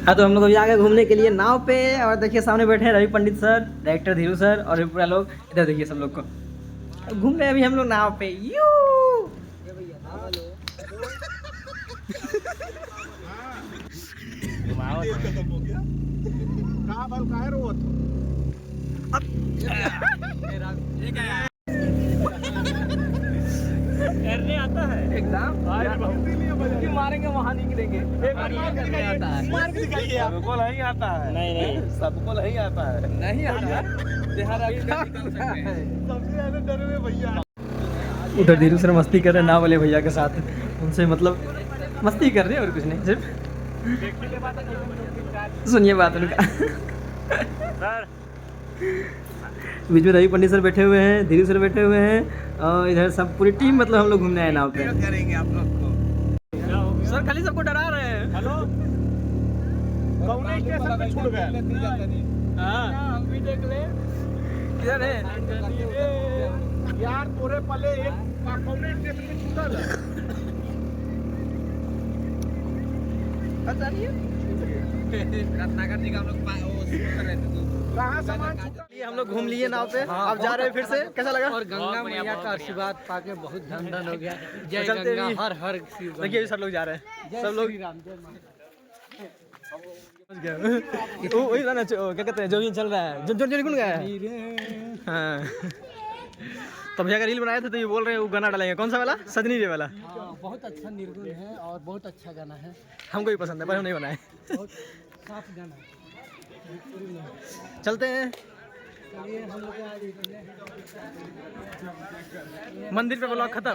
हाँ तो हम लोग अभी आ गए घूमने के लिए नाव पे। और देखिए सामने बैठे हैं रवि पंडित सर, डायरेक्टर धीरू सर और पूरा लोग। इधर देखिए सब लोग को घूम रहे हैं अभी हम लोग नाव पे। यू करने आता है एकदम क्यों मारेंगे वहां निकलेंगे करने आता है सबको नहीं आता है। नहीं सबको नहीं आता है। नहीं आता भैया उधर धीरू सर मस्ती कर रहे हैं नाव वाले भैया के साथ। उनसे मतलब मस्ती कर रहे हैं और कुछ नहीं, सिर्फ सुनिए बात उनका। बीच में रवि पंडित सर बैठे हुए हैं, धीरू सर बैठे हुए हैं और इधर सब पूरी टीम मतलब हम लोग घूमने आए नाव पे। करेंगे आप लोग को। सर खाली सबको डरा रहे हैं। हेलो कौन स्टेशन पे छूट गए? हाँ हम भी देख ले किधर है यार तोरे पले एक कौन स्टेशन पे छूटल है? पता नहीं है। रत्नाकर जी का हम लोग कहाँ सामान छूटा? ये हम लोग घूम लिए नाव पे। अब जा रहे हैं फिर से। कैसा लगा? और गंगा मैया का आशीर्वाद पाके बहुत धन धन हो गया। जय चलते गंगा भी। हर हर शिव गंगा। देखिए अभी सब लोग जा रहे हैं, सब लोग श्री राम जय मां। वही था ना क्या कहते हैं जो भी चल रहा है जो जो जो कौन गया है। हाँ तो भैया का रील बनाए थे तो ये बोल रहे हैं वो गाना डालेंगे। कौन सा वाला? सजनी रे वाला। हाँ, बहुत अच्छा निर्गुण है और बहुत अच्छा गाना है। हमको भी पसंद है पर हम नहीं बनाए। बहुत साफ गाना है। चलते हैं चलिए हम लोग आज मंदिर पे ब्लॉग खत्म।